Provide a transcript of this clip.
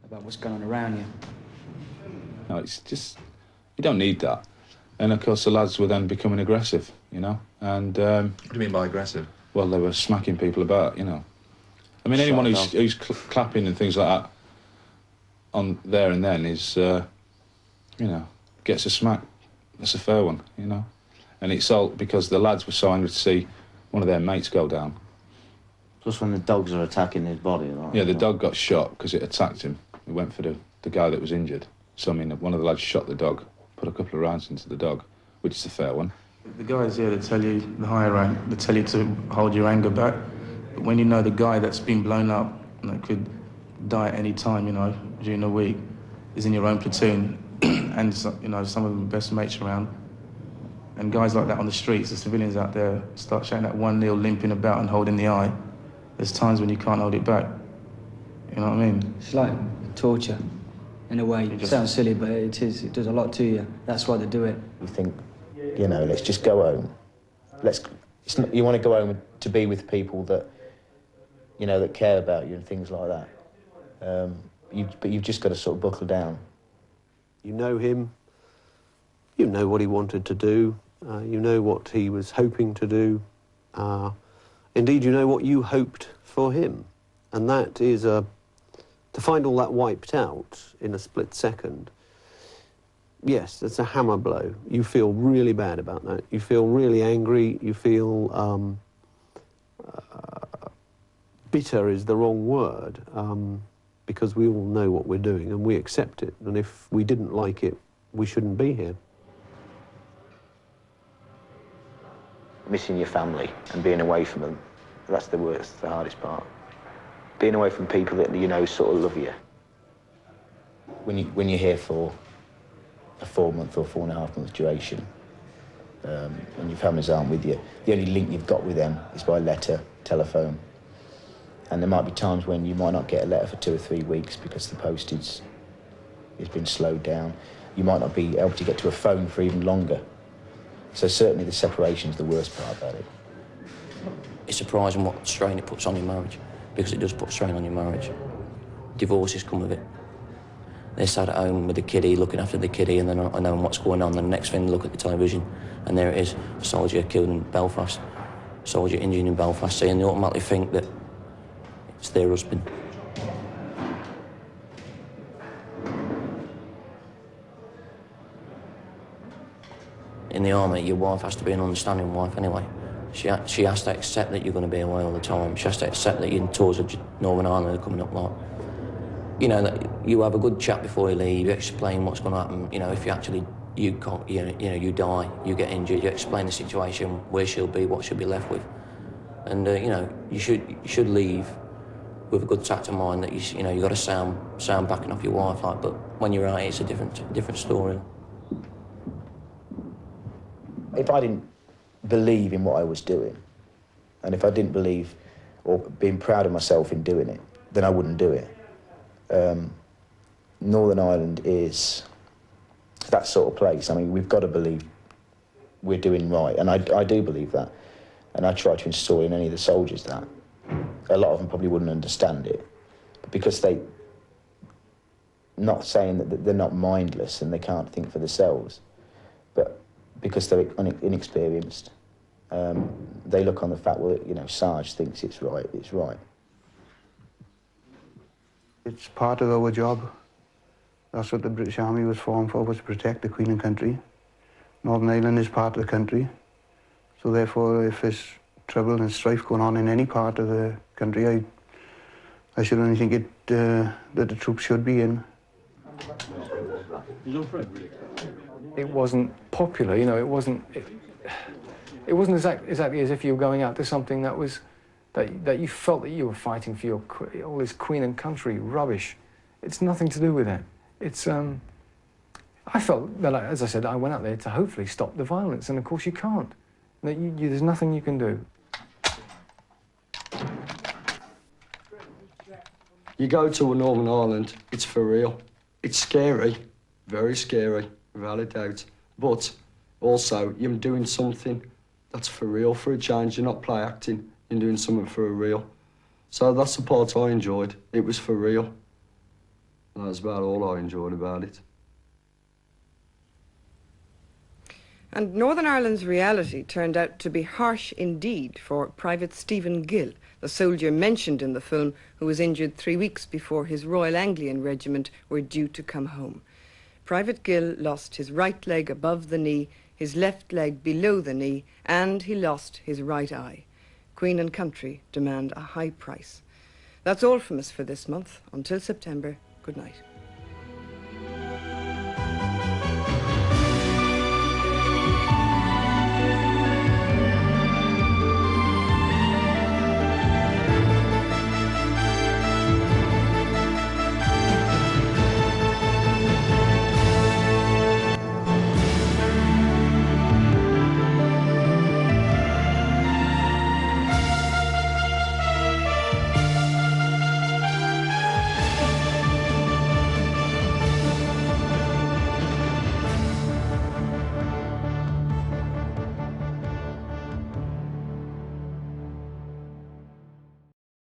about what's going on around you. No, it's just, you don't need that. And of course the lads were then becoming aggressive, you know, and... what do you mean by aggressive? Well, they were smacking people about, you know. I mean, anyone who's clapping and things like that on there and then is, you know, gets a smack. That's a fair one, you know. And it's all because the lads were so angry to see one of their mates go down. Plus when the dogs are attacking his body, right? Yeah, the dog got shot because it attacked him. He went for the guy that was injured. So, I mean, one of the lads shot the dog, put a couple of rounds into the dog, which is a fair one. The guys here that tell you, the higher rank, they tell you to hold your anger back. But when you know the guy that's been blown up and that could die at any time, you know, during the week, is in your own platoon, and, you know, some of them best mates around, and guys like that on the streets, the civilians out there, start shouting that 1-0, limping about and holding the eye, there's times when you can't hold it back. You know what I mean? It's like torture, in a way. It sounds silly, but it is. It does a lot to you. That's why they do it. You think, you know, let's just go home. You want to go home to be with people that, you know, that care about you and things like that. But you've just got to sort of buckle down. You know him. You know what he wanted to do. You know what he was hoping to do. Indeed, you know what you hoped for him. And that is, to find all that wiped out in a split second, yes, that's a hammer blow. You feel really bad about that. You feel really angry. You feel bitter is the wrong word, because we all know what we're doing and we accept it. And if we didn't like it, we shouldn't be here. Missing your family and being away from them, that's the worst, the hardest part. Being away from people that you know sort of love you. When you're here for a 4-month or 4.5-month duration, and your families aren't with you, the only link you've got with them is by letter, telephone. And there might be times when you might not get a letter for 2 or 3 weeks because the postage has been slowed down. You might not be able to get to a phone for even longer. So certainly the separation's the worst part about it. It's surprising what strain it puts on your marriage, because it does put strain on your marriage. Divorces come with it. They sat at home with the kiddie, looking after the kiddie, and then I know what's going on. And the next thing, they look at the television, and there it is, a soldier killed in Belfast, soldier injured in Belfast, and they automatically think that it's their husband. In the army, your wife has to be an understanding wife anyway. She has to accept that you're going to be away all the time. She has to accept that your tours of Northern Ireland are coming up like. You know, that you have a good chat before you leave, you explain what's going to happen. You know, if you actually, you die, you get injured, you explain the situation, where she'll be, what she'll be left with. And, you know, you should leave with a good tact of mind that, you know, you've got to sound backing off your wife, like, but when you're out, it's a different story. If I didn't believe in what I was doing, and if I didn't believe or being proud of myself in doing it, then I wouldn't do it. Northern Ireland is that sort of place. I mean, we've got to believe we're doing right, and I do believe that. And I try to install in any of the soldiers that. A lot of them probably wouldn't understand it, but because not saying that they're not mindless and they can't think for themselves, but because they're inexperienced, they look on the fact, well, you know, Sarge thinks it's right, it's right. It's part of our job. That's what the British Army was formed for, was to protect the Queen and country. Northern Ireland is part of the country, so therefore if there's trouble and strife going on in any part of the country, I should only think that the troops should be in. It wasn't popular, you know, it wasn't exactly as if you were going out to something that was, that you felt that you were fighting for all this Queen and country rubbish. It's nothing to do with that. It's, I felt that, as I said, I went out there to hopefully stop the violence, and of course you can't. There's nothing you can do. You go to Northern Ireland, it's for real. It's scary, very scary, without a doubt. But also, you're doing something that's for real, for a change. You're not play acting, you're doing something for a real. So that's the part I enjoyed. It was for real. And that's about all I enjoyed about it. And Northern Ireland's reality turned out to be harsh indeed for Private Stephen Gill, the soldier mentioned in the film who was injured 3 weeks before his Royal Anglian Regiment were due to come home. Private Gill lost his right leg above the knee, his left leg below the knee, and he lost his right eye. Queen and country demand a high price. That's all from us for this month. Until September, good night.